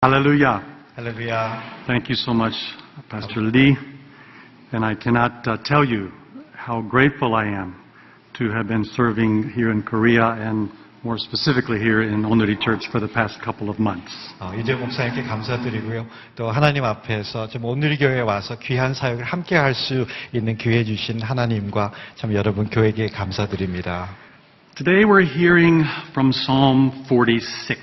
Hallelujah. 할렐루야. Thank you so much, Pastor Lee. And I cannot tell you how grateful I am to have been serving here in Korea and more specifically here in Onuri Church for the past couple of months. 이재 목사님께 감사드리고요. 또 하나님 앞에서 좀 온누리 교회에 와서 귀한 사역을 함께 할 수 있는 기회 주신 하나님과 참 여러분 교회에게 감사드립니다. Today we're hearing from Psalm 46.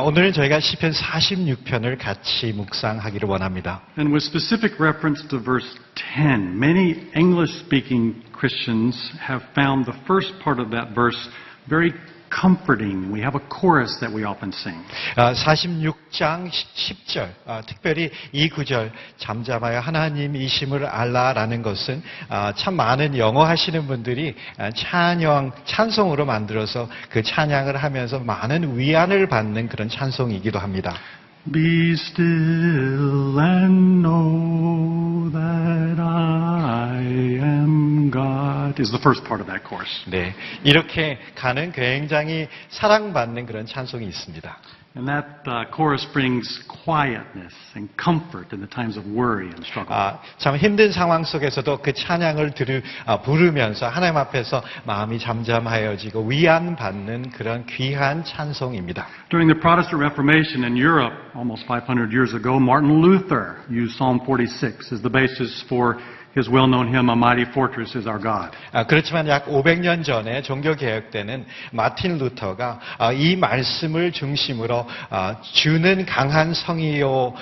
오늘은 저희가 시편 46편을 같이 묵상하기를 원합니다. And with specific reference to verse 10, many English-speaking Christians have found the first part of that verse very comforting. We have a chorus that we often sing. 46장 10절, 특별히 이 구절 잠잠하여 하나님이심을 알라라는 것은 참 많은 영어 하시는 분들이 찬송으로 만들어서 그 찬양을 하면서 많은 위안을 받는 그런 찬송이기도 합니다. Be still and know that I am God is the first part of that chorus. 네, 이렇게 가는 굉장히 사랑받는 그런 찬송이 있습니다. And that chorus brings quietness and comfort in the times of worry and struggle. 참 힘든 상황 속에서도 그 찬양을 부르면서 하나님 앞에서 마음이 잠잠하여지고 위안받는 그런 귀한 찬송입니다. During the Protestant Reformation in Europe, almost 500 years ago, Martin Luther used Psalm 46 as the basis for his well-known hymn, A Mighty Fortress is Our God. 그렇지만 약 500년 전에 종교개혁 때는 마틴 루터가 이 말씀을 중심으로 주는 강한 성이요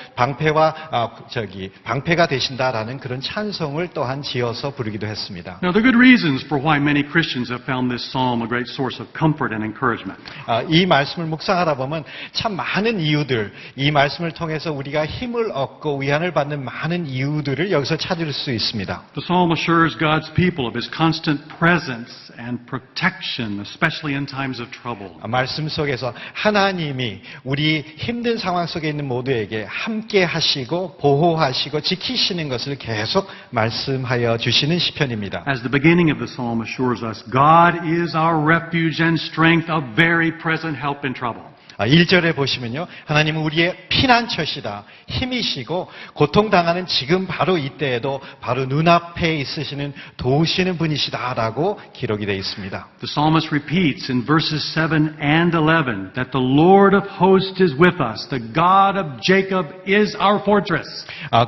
방패가 되신다라는 그런 찬송을 또한 지어서 부르기도 했습니다. Now, there are good reasons for why many Christians have found this psalm a great source of comfort and encouragement. 이 말씀을 묵상하다 보면 참 많은 이유들, 이 말씀을 통해서 우리가 힘을 얻고 위안을 받는 많은 이유들을 여기서 찾을 수 있습니다. The psalm assures God's people of His constant presence and protection, especially in times of trouble. 말씀 속에서 하나님이 우리 힘든 상황 속에 있는 모두에게 함께 하시고 보호하시고 지키시는 것을 계속 말씀하여 주시는 시편입니다. As the beginning of the psalm assures us, God is our refuge and strength, a very present help in trouble. 1절에 보시면요. 하나님은 우리의 피난처시다. 힘이시고 고통당하는 지금 바로 이때에도 바로 눈앞에 있으시는 도우시는 분이시다라고 기록이 되어 있습니다. The psalmist repeats in verses 7 and 11 that the Lord of hosts is with us. The God of Jacob is our fortress.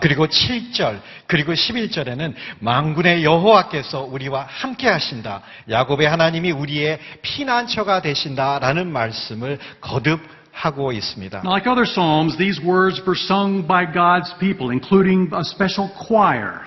그리고 7절 그리고 11절에는 만군의 여호와께서 우리와 함께 하신다. 야곱의 하나님이 우리의 피난처가 되신다라는 말씀을 거듭하고 있습니다. Now, like other psalms, these words were sung by God's people, including a special choir.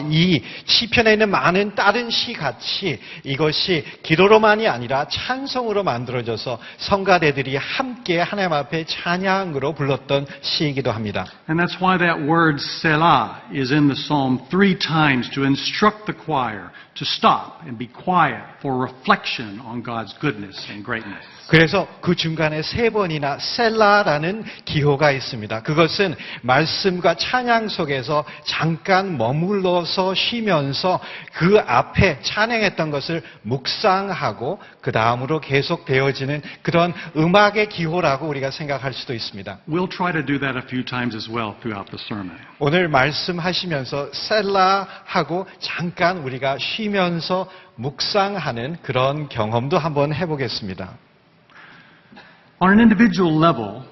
이 시편에 있는 많은 다른 시 같이 이것이 기도로만이 아니라 찬송으로 만들어져서 성가대들이 함께 하나님 앞에 찬양으로 불렀던 시이기도 합니다. And that's why that word Selah is in the psalm 3 times to instruct the choir to stop and be quiet for reflection on God's goodness and greatness. 그래서 그 중간에 3번이나 셀라라는 기호가 있습니다. 그것은 말씀과 찬양 속에서 잠깐 머물러서 쉬면서 그 앞에 찬양했던 것을 묵상하고 그 다음으로 계속 되어지는 그런 음악의 기호라고 우리가 생각할 수도 있습니다. We'll try to do that a few times as well throughout the sermon. 오늘 말씀하시면서 셀라하고 잠깐 우리가 쉬면서 묵상하는 그런 경험도 한번 해보겠습니다. On an individual level,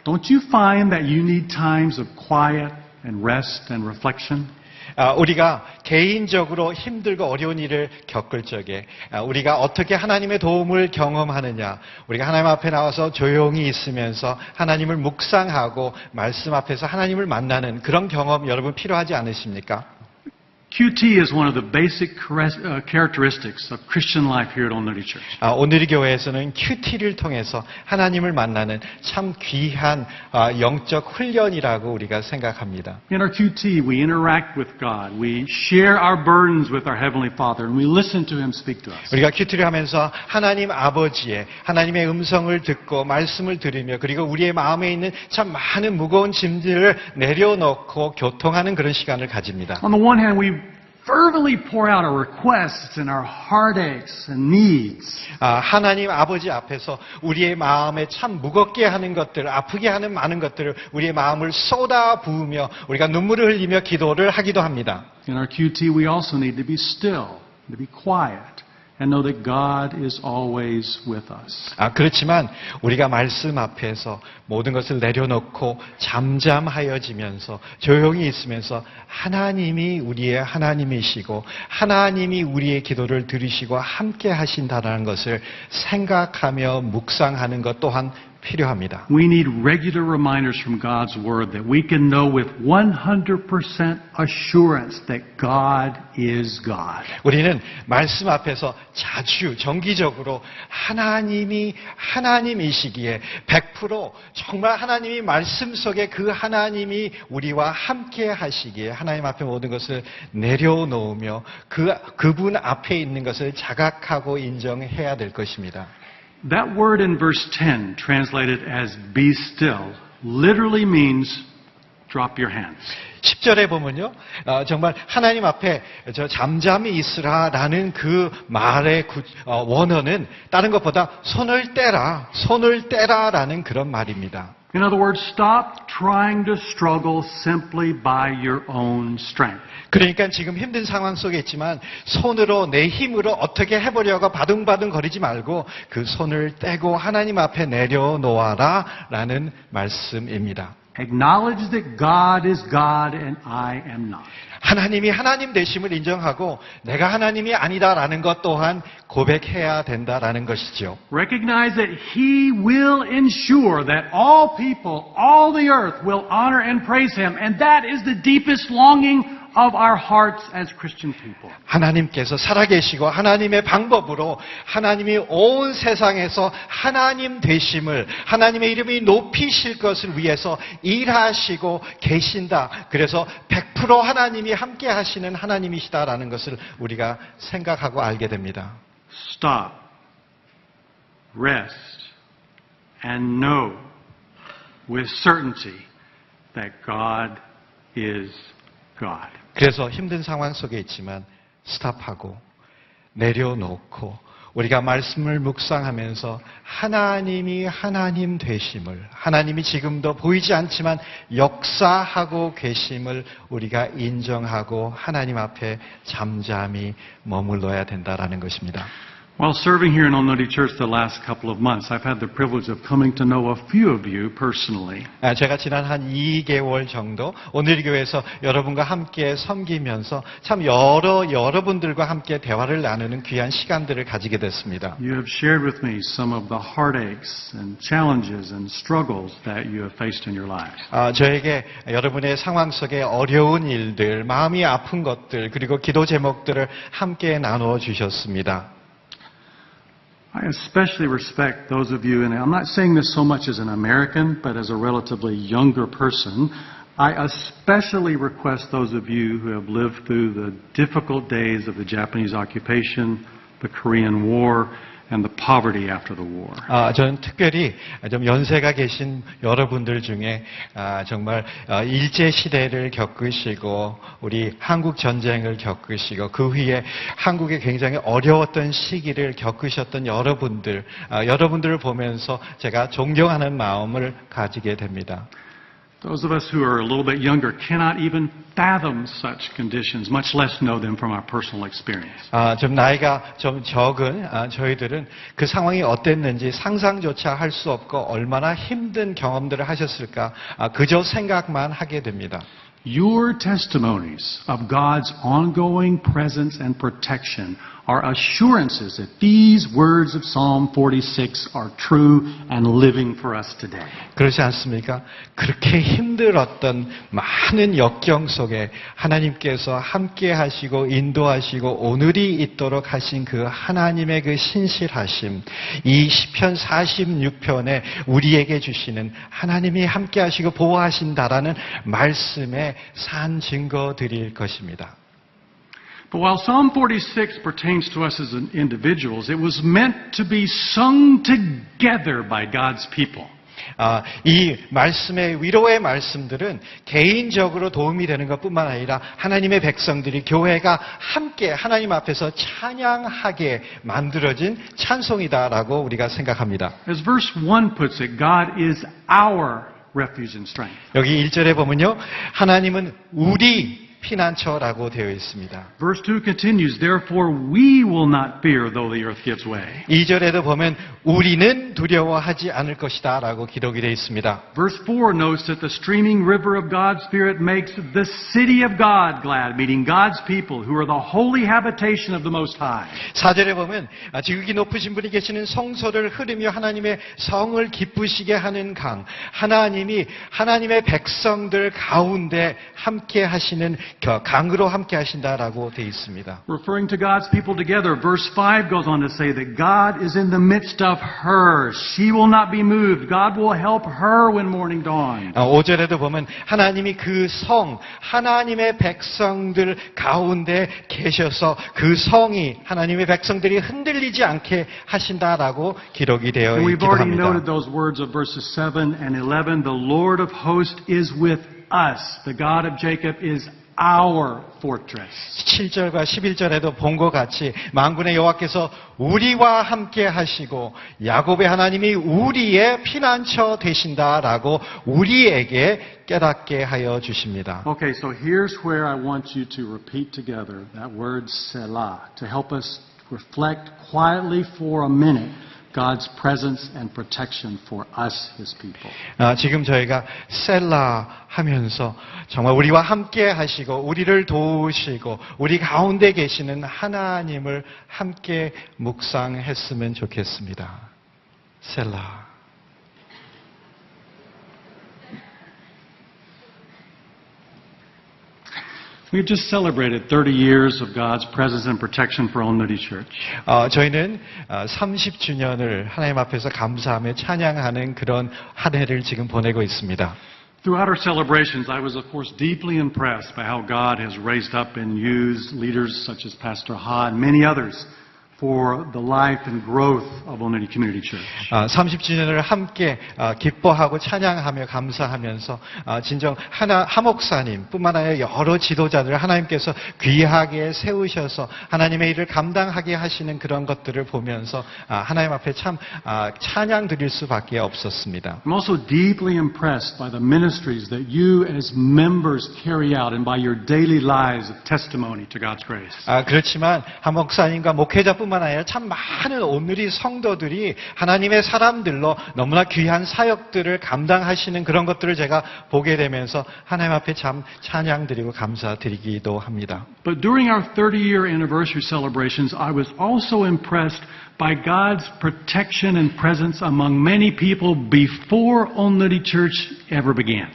don't you find that you need times of quiet and rest and reflection? 우리가 개인적으로 힘들고 어려운 일을 겪을 적에 우리가 어떻게 하나님의 도움을 경험하느냐, 우리가 하나님 앞에 나와서 조용히 있으면서 하나님을 묵상하고 말씀 앞에서 하나님을 만나는 그런 경험 여러분 필요하지 않으십니까? QT is one of the basic characteristics of Christian life here at Onuri Church. 온누리 교회에서는 QT를 통해서 하나님을 만나는 참 귀한 영적 훈련이라고 우리가 생각합니다. In our QT, we interact with God. We share our burdens with our Heavenly Father, and we listen to Him speak to us. 우리가 QT를 하면서 하나님 아버지의 하나님의 음성을 듣고 말씀을 들으며 그리고 우리의 마음에 있는 참 많은 무거운 짐들을 내려놓고 교통하는 그런 시간을 가집니다. On the one hand, we fervently pour out our requests and our heartaches and needs. 하나님 아버지 앞에서 우리의 마음에 참 무겁게 하는 것들, 아프게 하는 많은 것들을 우리의 마음을 쏟아 부으며 우리가 눈물을 흘리며 기도를 하기도 합니다. In our QT, we also need to be still, to be quiet, and know that God is always with us. 그렇지만 우리가 말씀 앞에서 모든 것을 내려놓고 잠잠하여지면서 조용히 있으면서 하나님이 우리의 하나님이시고 하나님이 우리의 기도를 들으시고 함께 하신다는 것을 생각하며 묵상하는 것 또한 필요합니다. We need regular reminders from God's Word that we can know with 100% assurance that God is God. 우리는 말씀 앞에서 자주 정기적으로 하나님이 하나님이시기에 100% 정말 하나님이 말씀 속에 그 하나님이 우리와 함께 하시기에 하나님 앞에 모든 것을 내려놓으며 그분 앞에 있는 것을 자각하고 인정해야 될 것입니다. That word in verse 10, translated as be still, literally means drop your hands. 10절에 보면요, 정말 하나님 앞에 잠잠히 있으라라는 그 말의 원어는 다른 것보다 손을 떼라라는 그런 말입니다. In other words, stop trying to struggle simply by your own strength. 그러니까 지금 힘든 상황 속에 있지만 손으로 내 힘으로 어떻게 해보려고 바둥바둥 거리지 말고 그 손을 떼고 하나님 앞에 내려놓아라라는 말씀입니다. Acknowledge that God is God and I am not. 하나님이 하나님 되심을 인정하고 내가 하나님이 아니다라는 것 또한 고백해야 된다라는 것이죠. Recognize that He will ensure that all people, all the earth will honor and praise Him, and that is the deepest longing of our hearts as Christian people. 하나님께서 살아계시고 하나님의 방법으로 하나님이 온 세상에서 하나님 되심을 하나님의 이름이 높이실 것을 위해서 일하시고 계신다. 그래서 100% 하나님이 함께 하시는 하나님이시다라는 것을 우리가 생각하고 알게 됩니다. Stop, rest, and know with certainty that God is God. 그래서 힘든 상황 속에 있지만 스탑하고 내려놓고 우리가 말씀을 묵상하면서 하나님이 하나님 되심을 하나님이 지금도 보이지 않지만 역사하고 계심을 우리가 인정하고 하나님 앞에 잠잠히 머물러야 된다라는 것입니다. While serving here in Onori Church the last couple of months, I've had the privilege of coming to know a few of you personally. 제가 지난 한 2개월 정도 오늘 교회에서 여러분과 함께 섬기면서 참 여러분들과 함께 대화를 나누는 귀한 시간들을 가지게 됐습니다. You have shared with me some of the heartaches and challenges and struggles that you have faced in your lives. 저에게 여러분의 상황 속에 어려운 일들, 마음이 아픈 것들, 그리고 기도 제목들을 함께 나누어 주셨습니다. I especially respect those of you, and I'm not saying this so much as an American, but as a relatively younger person, I especially request those of you who have lived through the difficult days of the Japanese occupation, the Korean War, and the poverty after the war. 저는 특별히 좀 연세가 계신 여러분들 중에 정말 일제 시대를 겪으시고 우리 한국 전쟁을 겪으시고 그 후에 한국에 굉장히 어려웠던 시기를 겪으셨던 여러분들을 보면서 제가 존경하는 마음을 가지게 됩니다. Those of us who are a little bit younger cannot even fathom such conditions, much less know them from our personal experience. 좀 나이가 좀 적은 저희들은 그 상황이 어땠는지 상상조차 할 수 없고 얼마나 힘든 경험들을 하셨을까 그저 생각만 하게 됩니다. Your testimonies of God's ongoing presence and protection are assurances that these words of Psalm 46 are true and living for us today. 그렇지 않습니까? 그렇게 힘들었던 많은 역경 속에 하나님께서 함께 하시고 인도하시고 오늘이 있도록 하신 그 하나님의 그 신실하심, 이 시편 46편에 우리에게 주시는 하나님이 함께 하시고 보호하신다라는 말씀에 산 증거들일 것입니다. But while Psalm 46 pertains to us as individuals, it was meant to be sung together by God's people. 이 말씀의 위로의 말씀들은 개인적으로 도움이 되는 것뿐만 아니라 하나님의 백성들이 교회가 함께 하나님 앞에서 찬양하게 만들어진 찬송이다라고 우리가 생각합니다. As verse 1 puts it, God is our refuge and strength. 여기 1절에 보면요. 하나님은 우리 피난처라고 되어 있습니다. Verse 2 continues, therefore we will not fear though the earth gives way. 2절에도 보면 우리는 두려워하지 않을 것이다 라고 기록이 되어 있습니다. Verse 4 notes that the streaming river of God's Spirit makes the city of God glad, meaning God's people who are the holy habitation of the Most High. 4절에 보면 지극히 높으신 분이 계시는 성소를 흐르며 하나님의 성을 기쁘시게 하는 강, 하나님이 하나님의 백성들 가운데 함께 하시는 강으로 함께 하신다라고 되어 있습니다. Referring to God's people together, verse 5 goes on to say that God is in the midst of her. She will not be moved. God will help her when morning dawns. 5절에도 보면 하나님이 그 성, 하나님의 백성들 가운데 계셔서 그 성이 하나님의 백성들이 흔들리지 않게 하신다라고 기록이 되어 And we've 있기도 already 합니다. noted those words of verses 7 and 11. The Lord of hosts is with us. The God of Jacob is our fortress. 7절과 11절에도 본 것 같이 만군의 여호와께서 우리와 함께 하시고 야곱의 하나님이 우리의 피난처 되신다라고 우리에게 깨닫게 하여 주십니다. Okay, so here's where I want you to repeat together that word Selah to help us reflect quietly for a minute God's presence and protection for us, His people. 지금 저희가 셀라 하면서 정말 우리와 함께 하시고 우리를 도우시고 우리 가운데 계시는 하나님을 함께 묵상했으면 좋겠습니다. 셀라. We just celebrated 30 years of God's presence and protection for Onuri Church. 저희는 30주년을 하나님 앞에서 감사하며 찬양하는 그런 한 해를 지금 보내고 있습니다. Throughout our celebrations, I was, of course, deeply impressed by how God has raised up and used leaders such as Pastor Ha and many others for the life and growth of Onuri Community Church. 30주년을 함께 기뻐하고 찬양하며 감사하면서 진정 하 목사님 뿐만 아니라 여러 지도자들을 하나님께서 귀하게 세우셔서 하나님의 일을 감당하게 하시는 그런 것들을 보면서 하나님 앞에 참 찬양 드릴 수밖에 없었습니다. I'm also deeply impressed by the ministries that you as members carry out and by your daily lives of testimony to God's grace. 그렇지만 하 목사님과 목회자뿐만 아니라 참 많은 오늘의 성도들이 하나님의 사람들로 너무나 귀한 사역들을 감당하시는 그런 것들을 제가 보게 되면서 하나님 앞에 참 찬양드리고 감사드리기도 합니다. But during our 30-year anniversary celebrations, I was also impressed by God's protection and presence among many people before Onuri Church ever began.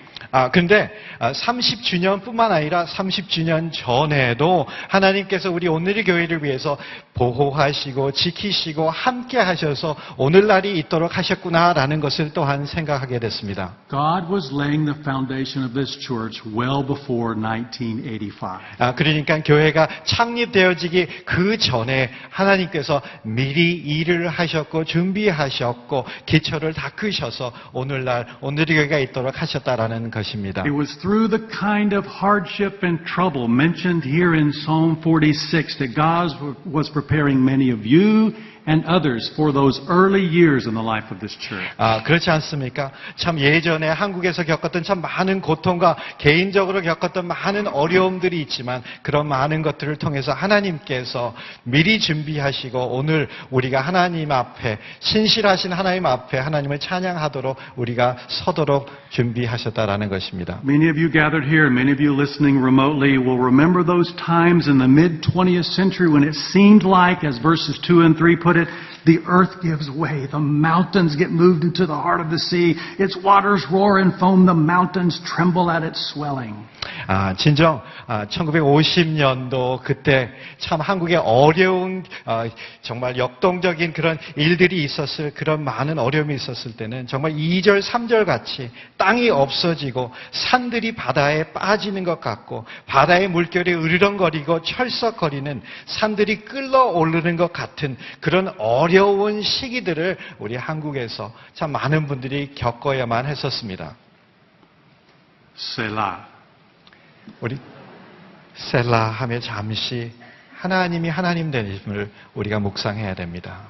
근데 30주년뿐만 아니라 30주년 전에도 하나님께서 우리 오늘의 교회를 위해서 보호하시고 지키시고 함께 하셔서 오늘날이 있도록 하셨구나라는 것을 또한 생각하게 됐습니다. God was laying the foundation of this church well before 1985. 그러니까 교회가 창립되어지기 그 전에 하나님께서 미리 일을 하셨고 준비하셨고 기초를 닦으셔서 오늘날 오늘의 교회가 있도록 하셨다라는 것입니다. It was through the kind of hardship and trouble mentioned here in Psalm 46 that God was preparing many of you and others for those early years in the life of this church. 그렇지 않습니까? 참 예전에 한국에서 겪었던 참 많은 고통과 개인적으로 겪었던 많은 어려움들이 있지만 그런 많은 것들을 통해서 하나님께서 미리 준비하시고 오늘 우리가 하나님 앞에 신실하신 하나님 앞에 하나님을 찬양하도록 우리가 서도록 준비하셨다라는 것입니다. Many of you gathered here, many of you listening remotely will remember those times in the mid-20th century when it seemed like, as verses 2 and 3 put it, the earth gives way, the mountains get moved into the heart of the sea, its waters roar and foam, the mountains tremble at its swelling. 진정 1950년도 그때 참 한국에 어려운 정말 역동적인 그런 일들이 있었을 그런 많은 어려움이 있었을 때는 정말 2절, 3절 같이 땅이 없어지고 산들이 바다에 빠지는 것 같고 바다의 물결이 으르렁거리고 철썩거리는 산들이 끌어오르는 것 같은 그런 어려운 시기들을 우리 한국에서 참 많은 분들이 겪어야만 했었습니다. Selah. 우리 셀라 하며 잠시 하나님이 하나님 되심을 우리가 묵상해야 됩니다.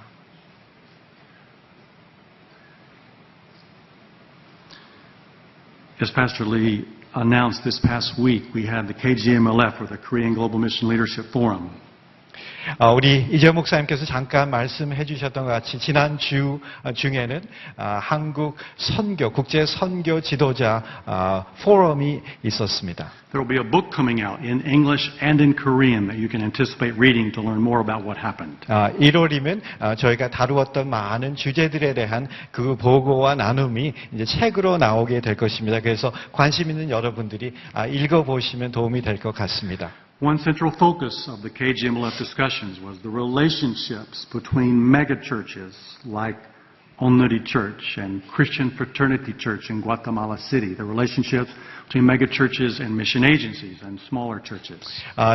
As Pastor Lee announced this past week, we had the KGMLF, or the Korean Global Mission Leadership Forum. 우리 이재호 목사님께서 잠깐 말씀해 주셨던 것 같이 지난 주 중에는 한국 선교, 국제 선교 지도자 포럼이 있었습니다. There will be a book coming out in English and in Korean that you can anticipate reading to learn more about what happened. 1월이면 저희가 다루었던 많은 주제들에 대한 그 보고와 나눔이 이제 책으로 나오게 될 것입니다. 그래서 관심 있는 여러분들이 읽어보시면 도움이 될 것 같습니다. One central focus of the KGMLF discussions was the relationships between megachurches like Onuri Church and Christian Fraternity Church in Guatemala City, the relationships between megachurches and mission agencies and smaller churches.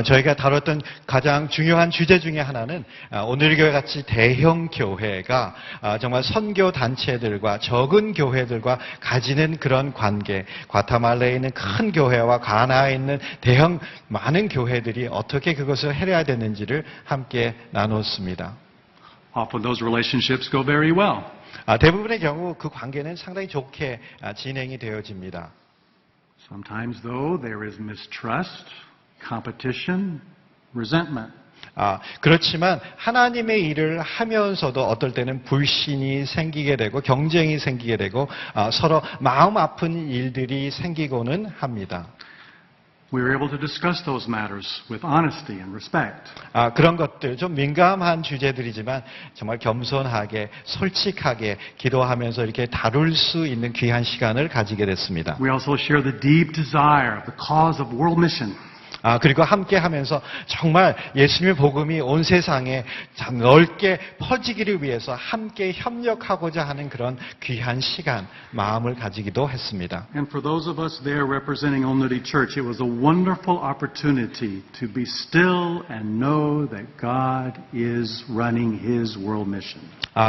저희가 다뤘던 가장 중요한 주제 중에 하나는 오늘 교회 같이 대형 교회가 정말 선교 단체들과 적은 교회들과 가지는 그런 관계, 과테말라에 있는 큰 교회와 가나에 있는 대형 많은 교회들이 어떻게 그것을 해야 되는지를 함께 나눴습니다. Often those relationships go very well. 대부분의 경우 그 관계는 상당히 좋게 진행이 되어집니다. Sometimes, though, there is mistrust, competition, resentment. 그렇지만 하나님의 일을 하면서도 어떨 때는 불신이 생기게 되고 경쟁이 생기게 되고 서로 마음 아픈 일들이 생기고는 합니다. We were able to discuss those matters with honesty and respect. 그런 것들 좀 민감한 주제들이지만 정말 겸손하게 솔직하게 기도하면서 이렇게 다룰 수 있는 귀한 시간을 가지게 됐습니다. We also share the deep desire of the cause of world mission. 그리고 함께 하면서 정말 예수님의 복음이 온 세상에 넓게 퍼지기를 위해서 함께 협력하고자 하는 그런 귀한 시간, 마음을 가지기도 했습니다. And for those of us there representing Onuri Church, it was a wonderful opportunity to be still and know that God is running His world mission.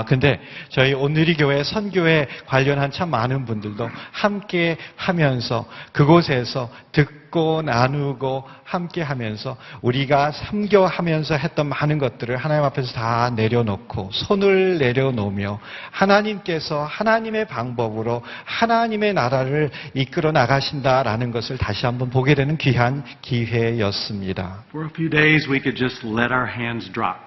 근데 저희 온누리 교회 선교에 관련한 참 많은 분들도 함께 하면서 그곳에서 듣고 나누고 함께 하면서 우리가 선교하면서 했던 많은 것들을 하나님 앞에서 다 내려놓고 손을 내려놓으며 하나님께서 하나님의 방법으로 하나님의 나라를 이끌어 나가신다라는 것을 다시 한번 보게 되는 귀한 기회였습니다. For a few days we could just let our hands drop.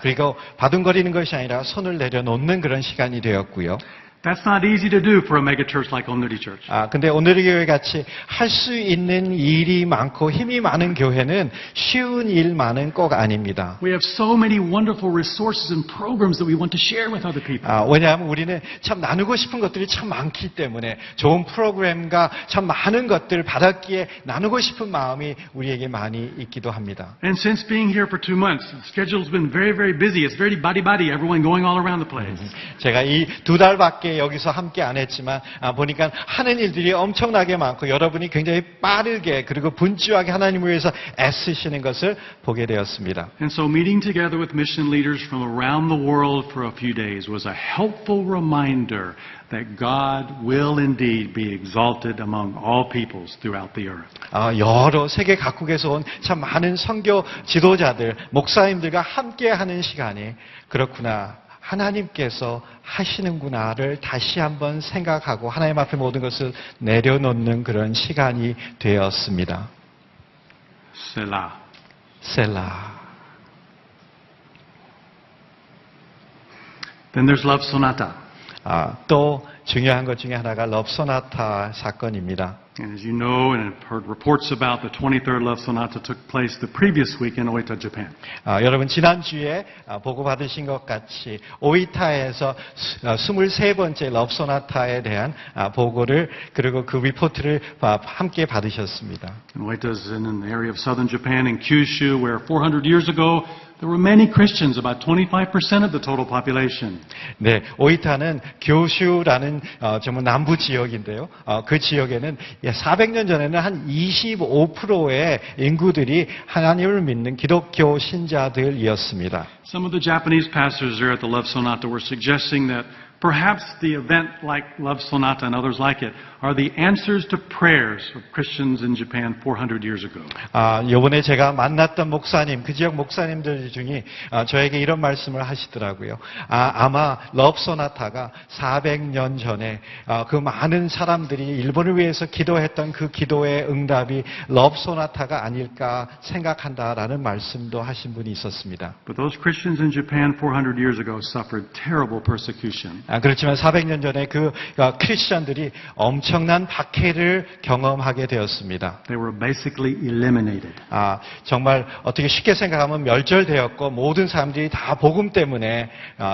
그리고 바둥거리는 것이 아니라 손을 내려놓는 그런 시간이 되었고요. That's not easy to do for a megachurch like Onuri Church. 근데 오늘의 교회 같이 할 수 있는 일이 많고 힘이 많은 교회는 쉬운 일만은 꼭 아닙니다. We have so many wonderful resources and programs that we want to share with other people. 왜냐하면 우리는 참 나누고 싶은 것들이 참 많기 때문에 좋은 프로그램과 참 많은 것들을 받았기에 나누고 싶은 마음이 우리에게 많이 있기도 합니다. And since being here for 2 months, the schedule's been very, very busy. It's very buddy-buddy, everyone going all around the place. 제가 이 2달밖에 여기서 함께 안 했지만 보니까 하는 일들이 엄청나게 많고 여러분이 굉장히 빠르게 그리고 분주하게 하나님을 위해서 애쓰시는 것을 보게 되었습니다. And so meeting together with mission leaders from around the world for a few days was a helpful reminder that God will indeed be exalted among all peoples throughout the earth. 여러 세계 각국에서 온 참 많은 선교 지도자들, 목사님들과 함께하는 시간이 그렇구나. 하나님께서 하시는구나를 다시 한번 생각하고 하나님 앞에 모든 것을 내려놓는 그런 시간이 되었습니다. Selah. 셀라. Then there's Love Sonata. 또 중요한 것 중에 하나가 럽소나타 사건입니다. And as you know and have heard reports about, the 23rd Love Sonata took place the previous week in Oita, Japan. 여러분 지난주에 보고받으신 것 같이 오이타에서 23번째 럽소나타에 대한 보고를 그리고 그 리포트를 함께 받으셨습니다. And Oita is in an area of southern Japan in Kyushu where 400 years ago there were many Christians, about 25% of the total population. 네, 오이타는 교슈라는 정말 남부 지역인데요. 그 지역에는 400년 전에는 한 25%의 인구들이 하나님을 믿는 기독교 신자들이었습니다. Some of the Japanese pastors there at the Love Sonata were suggesting that perhaps the event like Love Sonata and others like it are the answers to prayers of Christians in Japan 400 years ago. 이번에 제가 만났던 목사님, 그 지역 목사님들 중에 저에게 이런 말씀을 하시더라고요. 아마 러브 소나타가 400년 전에 그 많은 사람들이 일본을 위해서 기도했던 그 기도의 응답이 러브 소나타가 아닐까 생각한다라는 말씀도 하신 분이 있었습니다. But those Christians in Japan 400 years ago suffered terrible persecution. 그렇지만 400년 전에 그 크리스천들이 엄청난 박해를 경험하게 되었습니다. They were basically eliminated. 정말 어떻게 쉽게 생각하면 멸절되었고 모든 사람들이 다 복음 때문에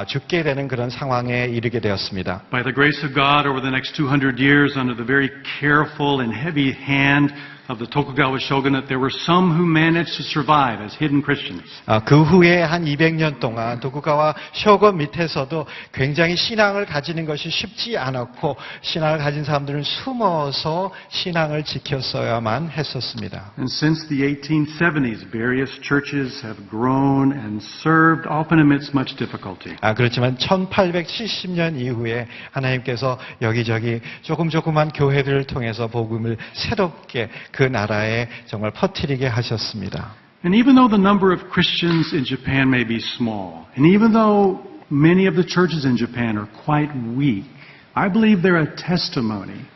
죽게 되는 그런 상황에 이르게 되었습니다. By the grace of God, over the next 200 years, under the very careful and heavy hand of the Tokugawa shogunate, there were some who managed to survive as hidden Christians. 그 후에 한 200년 동안 도쿠가와 쇼군 밑에서도 굉장히 신앙을 가지는 것이 쉽지 않았고 신앙을 가진 사람들은 숨어서 신앙을 지켰어야만 했었습니다. And since the 1870s, various churches have grown and served, often amidst much difficulty. 그렇지만 1870년 이후에 하나님께서 여기저기 조금만 교회들을 통해서 복음을 새롭게 그 나라에 정말 퍼뜨리게 하셨습니다. And even though the number of Christians in Japan may be small, and even though many of the churches in Japan are quite weak, I believe they're a testimony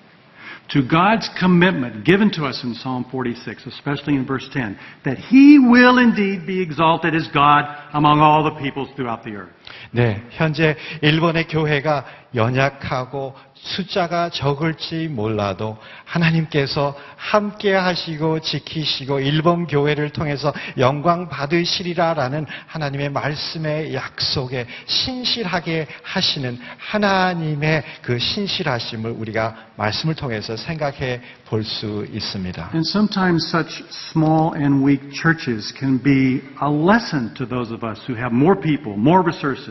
to God's commitment given to us in Psalm 46, especially in verse 10, that He will indeed be exalted as God among all the peoples throughout the earth. 네, 현재 일본의 교회가 연약하고 숫자가 적을지 몰라도 하나님께서 함께 하시고 지키시고 일본 교회를 통해서 영광 받으시리라라는 하나님의 말씀의 약속에 신실하게 하시는 하나님의 그 신실하심을 우리가 말씀을 통해서 생각해 볼 수 있습니다. And sometimes such small and weak churches can be a lesson to those of us who have more people, more resources,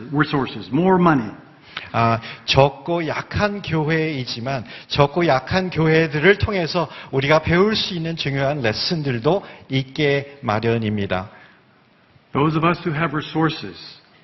more money. 적고 약한 교회이지만 적고 약한 교회들을 통해서 우리가 배울 수 있는 중요한 레슨들도 있게 마련입니다. Those of us who have resources,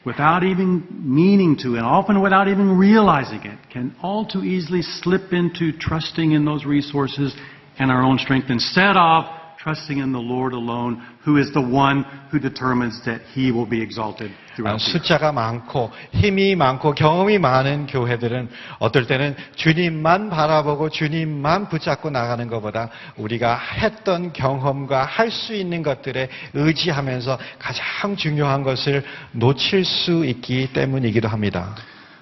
without even meaning to, and often without even realizing it, can all too easily slip into trusting in those resources and our own strength instead of trusting in the Lord alone, who is the one who determines that He will be exalted throughout the earth. 숫자가 많고 힘이 많고 경험이 많은 교회들은 어떨 때는 주님만 바라보고 주님만 붙잡고 나가는 것보다 우리가 했던 경험과 할 수 있는 것들에 의지하면서 가장 중요한 것을 놓칠 수 있기 때문이기도 합니다.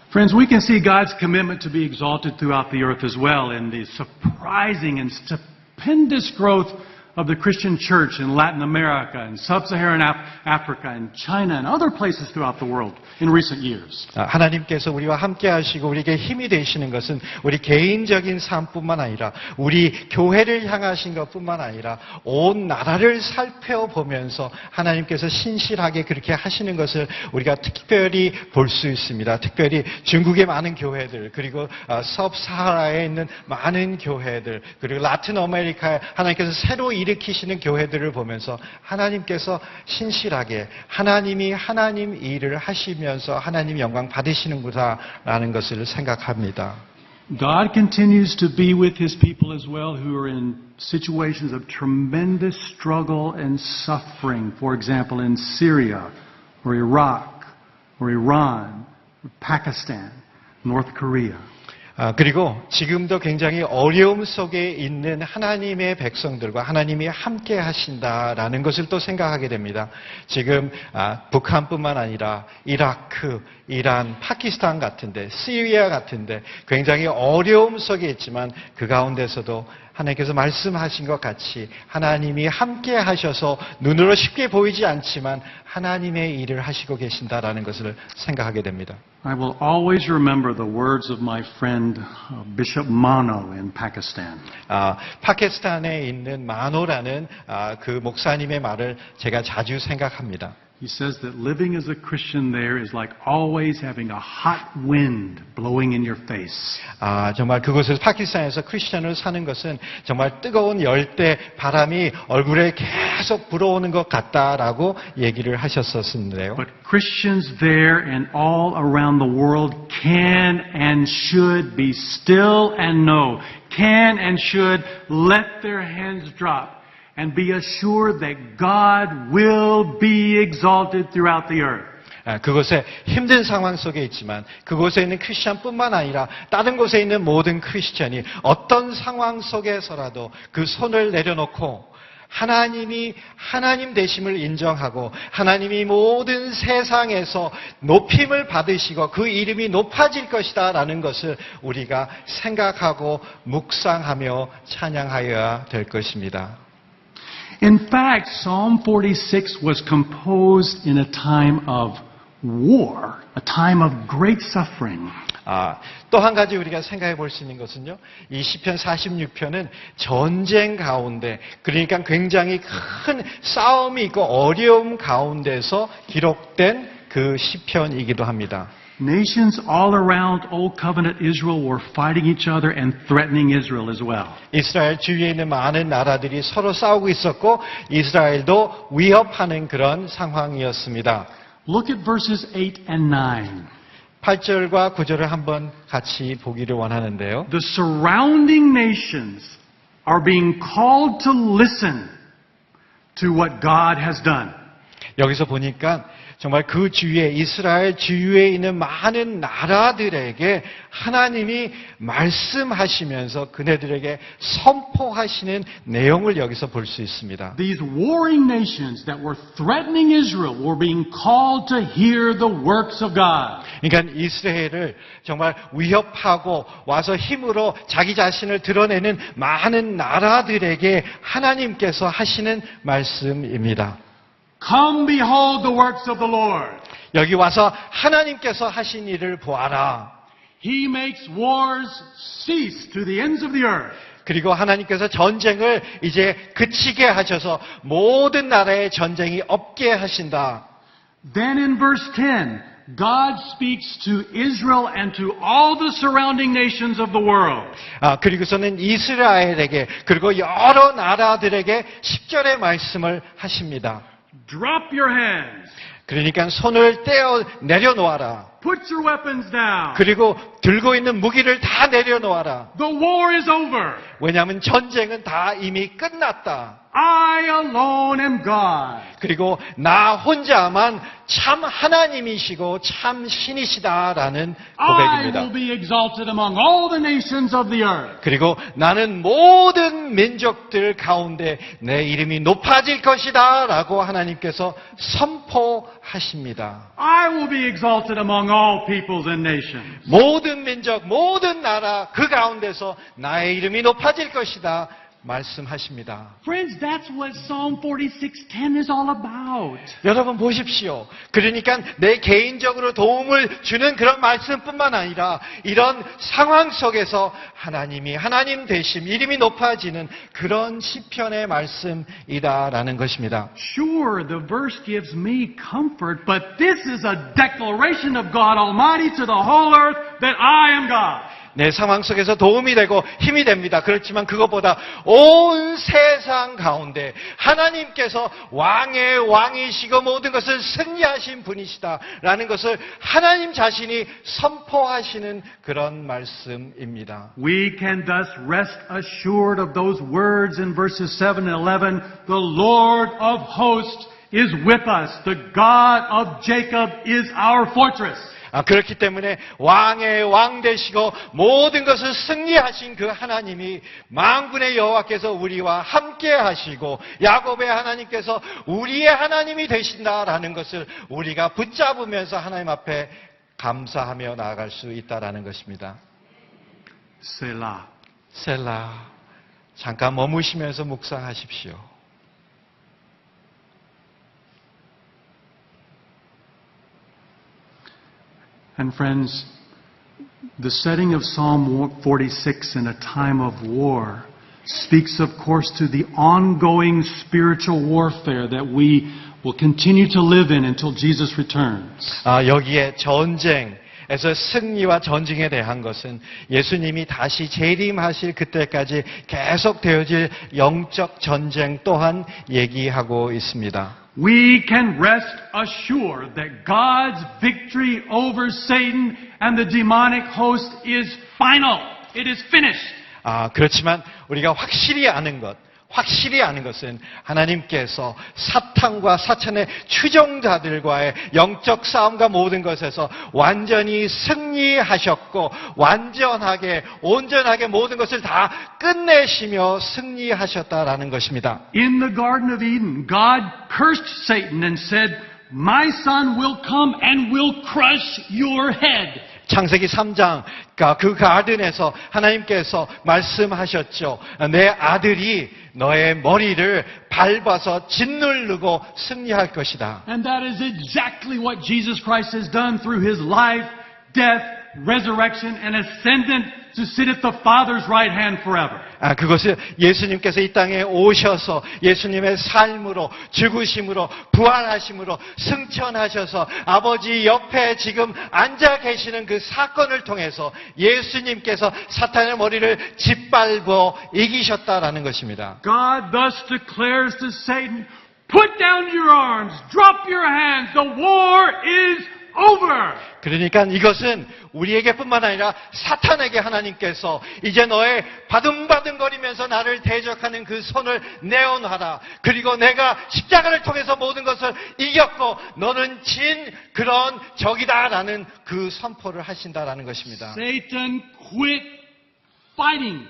Friends, we can see God's commitment to be exalted throughout the earth as well in the surprising and stupendous growth of the Christian church in Latin America and Sub-Saharan Africa and China and other places throughout the world in recent years. 하나님께서 우리와 함께 하시고 우리에게 힘이 되시는 것은 우리 개인적인 삶뿐만 아니라 우리 교회를 향하신 것뿐만 아니라 온 나라를 살펴보면서 하나님께서 신실하게 그렇게 하시는 것을 우리가 특별히 볼 수 있습니다. 특별히 중국의 많은 교회들 그리고 서브사하라에 있는 많은 교회들 그리고 라틴 아메리카에 하나님께서 새로 일으키시는 교회들을 보면서 하나님께서 신실하게 하나님이 하나님 일을 하시면서 하나님 영광 받으시는구나라는 것을 생각합니다. God continues to be with His people as well who are in situations of tremendous struggle and suffering. For example, in Syria or Iraq or Iran or Pakistan, North Korea. 그리고 지금도 굉장히 어려움 속에 있는 하나님의 백성들과 하나님이 함께 하신다라는 것을 또 생각하게 됩니다. 지금 북한뿐만 아니라 이라크, 이란, 파키스탄 같은데, 시리아 같은데 굉장히 어려움 속에 있지만 그 가운데서도 하나님께서 말씀하신 것 같이 하나님이 함께 하셔서 눈으로 쉽게 보이지 않지만 하나님의 일을 하시고 계신다라는 것을 생각하게 됩니다. I will always remember the words of my friend Bishop Mano in Pakistan. 파키스탄에 있는 마노라는 그 목사님의 말을 제가 자주 생각합니다. He says that living as a Christian there is like always having a hot wind blowing in your face. 정말 그곳에서 파키스탄에서 크리스천으로 사는 것은 정말 뜨거운 열대 바람이 얼굴에 계속 불어오는 것 같다라고 얘기를 하셨었는데요. But Christians there and all around the world can and should be still and know, can and should let their hands drop. And be assured that God will be exalted throughout the earth. 그곳에 힘든 상황 속에 있지만 그곳에 있는 크리스천뿐만 아니라 다른 곳에 있는 모든 크리스천이 어떤 상황 속에서라도 그 손을 내려놓고 하나님이 하나님 되심을 인정하고 하나님이 모든 세상에서 높임을 받으시고 그 이름이 높아질 것이다 라는 것을 우리가 생각하고 묵상하며 찬양하여야 될 것입니다. In fact, Psalm 46 was composed in a time of war, a time of great suffering. 또 한 가지 우리가 생각해 볼 수 있는 것은요. 이 시편 46편은 전쟁 가운데 그러니까 굉장히 큰 싸움이 있고 어려움 가운데서 기록된 그 시편이기도 합니다. Nations all around Old Covenant Israel were fighting each other and threatening Israel as well. 이스라엘 주위에 있는 많은 나라들이 서로 싸우고 있었고 이스라엘도 위협하는 그런 상황이었습니다. Look at verses 8 and 9. 8절과 9절을 한번 같이 보기를 원하는데요. The surrounding nations are being called to listen to what God has done. 여기서 보니까 정말 그 주위에 이스라엘 주위에 있는 많은 나라들에게 하나님이 말씀하시면서 그네들에게 선포하시는 내용을 여기서 볼 수 있습니다. These warring nations that were threatening Israel were being called to hear the works of God. 그러니까 이스라엘을 정말 위협하고 와서 힘으로 자기 자신을 드러내는 많은 나라들에게 하나님께서 하시는 말씀입니다. Come behold the works of the Lord. 여기 와서 하나님께서 하신 일을 보아라. He makes wars cease to the ends of the earth. 그리고 하나님께서 전쟁을 이제 그치게 하셔서 모든 나라의 전쟁이 없게 하신다. Then in verse 10, God speaks to Israel and to all the surrounding nations of the world. 그리고서는 이스라엘에게 그리고 여러 나라들에게 10절의 말씀을 하십니다. Drop your hands. 그러니까 손을 떼어 내려놓아라. Put your weapons down. 그리고 들고 있는 무기를 다 내려놓아라. The war is over. 왜냐하면 전쟁은 다 이미 끝났다. I alone am God. 그리고 나 혼자만 참 하나님이시고 참 신이시다라는 I 고백입니다. will be exalted among all the nations of the earth. 그리고 나는 모든 민족들 가운데 내 이름이 높아질 것이다 라고 하나님께서 선포하십니다. I will be exalted among all peoples and nations. 모든 민족, 모든 나라 그 가운데서 나의 이름이 높아질 것이다 말씀하십니다. Friends, that's what Psalm 46:10 is all about. 여러분 보십시오. 그러니까 내 개인적으로 도움을 주는 그런 말씀뿐만 아니라 이런 상황 속에서 하나님이 하나님 되심, 이름이 높아지는 그런 시편의 말씀이다라는 것입니다. Sure, the verse gives me comfort, but this is a declaration of God Almighty to the whole earth that I am God. 내 상황 속에서 도움이 되고 힘이 됩니다. 그렇지만 그것보다 온 세상 가운데 하나님께서 왕의 왕이시고 모든 것을 승리하신 분이시다라는 것을 하나님 자신이 선포하시는 그런 말씀입니다. We can thus rest assured of those words in verses 7 and 11. The Lord of hosts is with us. The God of Jacob is our fortress. 그렇기 때문에 왕의 왕 되시고 모든 것을 승리하신 그 하나님이 만군의 여호와께서 우리와 함께 하시고 야곱의 하나님께서 우리의 하나님이 되신다라는 것을 우리가 붙잡으면서 하나님 앞에 감사하며 나아갈 수 있다라는 것입니다. Selah. 셀라. 잠깐 머무시면서 묵상하십시오. And friends, the setting of Psalm 46 in a time of war speaks, of course, to the ongoing spiritual warfare that we will continue to live in until Jesus returns. 여기에 전쟁에서 승리와 전쟁에 대한 것은 예수님이 다시 재림하실 그때까지 계속 되어질 영적 전쟁 또한 얘기하고 있습니다. We can rest assured that God's victory over Satan and the demonic host is final. It is finished. 그렇지만 우리가 확실히 아는 것은 하나님께서 사탄과 사탄의 추종자들과의 영적 싸움과 모든 것에서 완전히 승리하셨고 온전하게 모든 것을 다 끝내시며 승리하셨다라는 것입니다. In the Garden of Eden, God cursed Satan and said, "My son will come and will crush your head." 창세기 3장 그 가든에서 하나님께서 말씀하셨죠. 내 아들이 너의 머리를 밟아서 짓누르고 승리할 것이다. And that is exactly what Jesus Christ has done through His life, death, resurrection, and ascendant to sit at the Father's right hand forever. 그것을 예수님께서 이 땅에 오셔서 예수님의 삶으로 죽으심으로 부활하심으로 승천하셔서 아버지 옆에 지금 앉아 계시는 그 사건을 통해서 예수님께서 사탄의 머리를 짓밟아 이기셨다라는 것입니다. God thus declares to Satan, "Put down your arms, drop your hands, the war is over." 그러니까 이것은 우리에게뿐만 아니라 사탄에게 하나님께서 이제 너의 바둥바둥거리면서 나를 대적하는 그 손을 내어놔라. 그리고 내가 십자가를 통해서 모든 것을 이겼고 너는 진 그런 적이다라는 그 선포를 하신다라는 것입니다. Satan, quit fighting.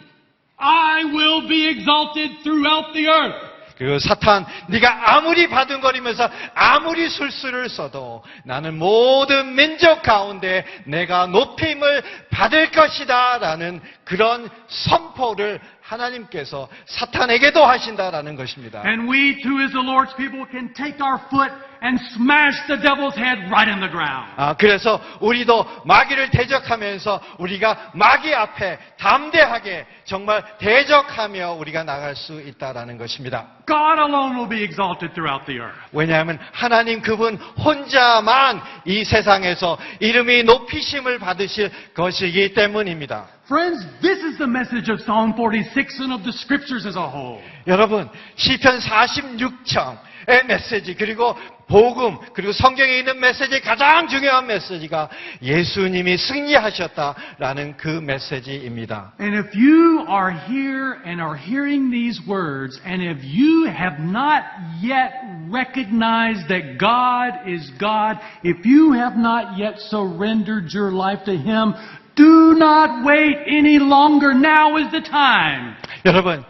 I will be exalted throughout the earth. 그 사탄, 네가 아무리 바둥거리면서 아무리 술수를 써도 나는 모든 민족 가운데 내가 높임을 받을 것이다 라는 그런 선포를 하나님께서 사탄에게도 하신다라는 것입니다. And we too as the Lord's people can take our foot and smash the devil's head right in the ground. 그래서 우리도 마귀를 대적하면서 우리가 마귀 앞에 담대하게 정말 대적하며 우리가 나갈 수 있다라는 것입니다. God alone will be exalted throughout the earth. 왜냐하면 하나님 그분 혼자만 이 세상에서 이름이 높이심을 받으실 것이기 때문입니다. Friends, this is the message of Psalm 46 and of the scriptures as a whole. 여러분, 시편 46장의 메시지 그리고 복음 그리고 성경에 있는 메시지의 가장 중요한 메시지가 예수님이 승리하셨다라는 그 메시지입니다. And if you are here and are hearing these words, and if you have not yet recognized that God is God, if you have not yet surrendered your life to Him, do not wait any longer. Now is the time. 여러분,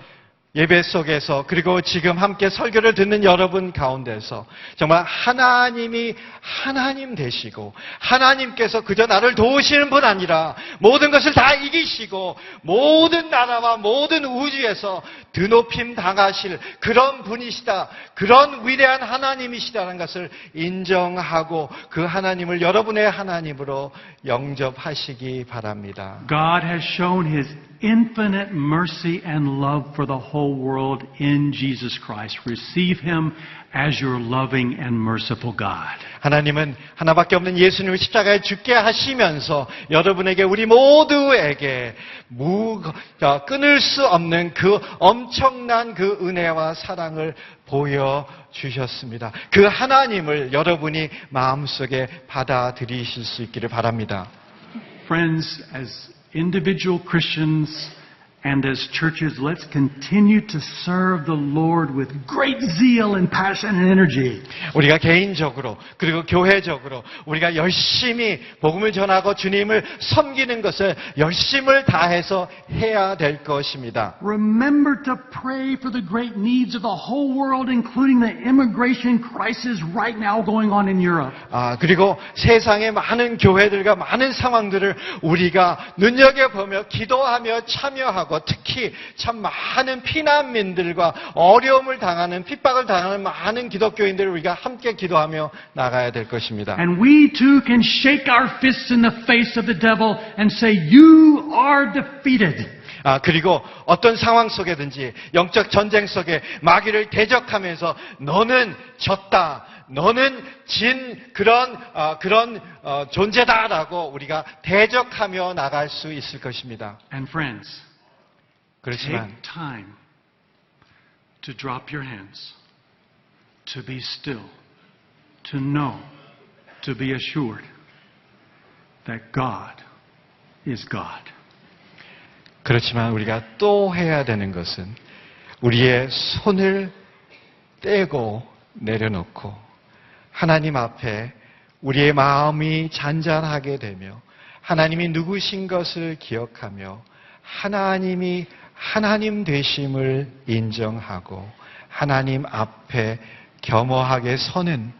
예배 속에서 그리고 지금 함께 설교를 듣는 여러분 가운데서 정말 하나님이 하나님 되시고 하나님께서 그저 나를 도우시는 분 아니라 모든 것을 다 이기시고 모든 나라와 모든 우주에서 드높임 당하실 그런 분이시다. 그런 위대한 하나님이시다는 것을 인정하고 그 하나님을 여러분의 하나님으로 영접하시기 바랍니다. God has shown His infinite mercy and love for the whole world in Jesus Christ. Receive Him as your loving and merciful God. 하나님은 하나밖에 없는 예수님을 십자가에 죽게 하시면서 여러분에게 우리 모두에게 끊을 수 없는 그 엄청난 그 은혜와 사랑을 보여주셨습니다. 그 하나님을 여러분이 마음속에 받아들이실 수 있기를 바랍니다. Friends, as individual Christians And as churches, let's continue to serve the Lord with great zeal and passion and energy. 우리가 개인적으로 그리고 교회적으로 우리가 열심히 복음을 전하고 주님을 섬기는 것을 열심을 다해서 해야 될 것입니다. Remember to pray for the great needs of the whole world, including the immigration crisis right now going on in Europe. 그리고 세상의 많은 교회들과 많은 상황들을 우리가 눈여겨보며 기도하며 참여하고 특히 참 많은 피난민들과 어려움을 당하는 핍박을 당하는 많은 기독교인들을 우리가 함께 기도하며 나가야 될 것입니다. And we too can shake our fists in the face of the devil and say, "You are defeated." 그리고 어떤 상황 속에든지 영적 전쟁 속에 마귀를 대적하면서 너는 졌다. 너는 진 그런 존재다라고 우리가 대적하며 나갈 수 있을 것입니다. And friends, 그렇지만 take time to drop your hands, to be still, to know, to be assured that God is God. 그렇지만 우리가 또 해야 되는 것은 우리의 손을 떼고 내려놓고 하나님 앞에 우리의 마음이 잔잔하게 되며 하나님이 누구신 것을 기억하며 하나님이 하나님 되심을 인정하고 하나님 앞에 겸허하게 서는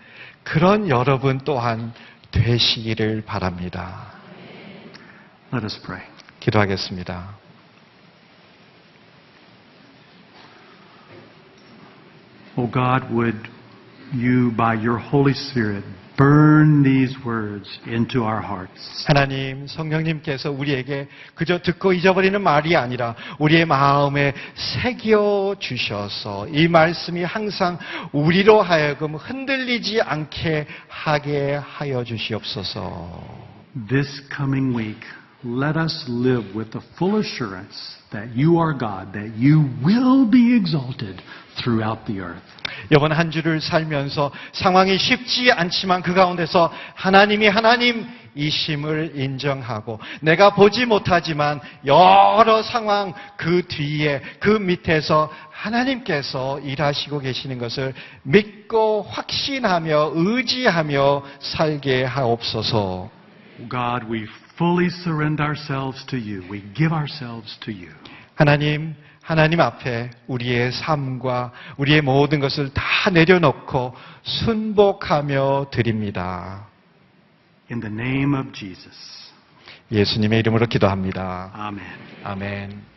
그런 여러분 또한 되시기를 바랍니다. Let us pray. 기도하겠습니다. Oh God, would you by your Holy Spirit burn these words into our hearts. 하나님, 성령님께서 우리에게 그저 듣고 잊어버리는 말이 아니라 우리의 마음에 새겨 주셔서 이 말씀이 항상 우리로 하여금 흔들리지 않게 하게 하여 주시옵소서. This coming week, let us live with the full assurance that you are God, that you will be exalted throughout the earth. 이번 한 주를 살면서 상황이 쉽지 않지만 그 가운데서 하나님이 하나님이심을 인정하고 내가 보지 못하지만 여러 상황 그 뒤에 그 밑에서 하나님께서 일하시고 계시는 것을 믿고 확신하며 의지하며 살게 하옵소서. God, we fully surrender ourselves to you. We give ourselves to you. 하나님 앞에 우리의 삶과 우리의 모든 것을 다 내려놓고 순복하며 드립니다. In the name of Jesus. 예수님의 이름으로 기도합니다. Amen. 아멘.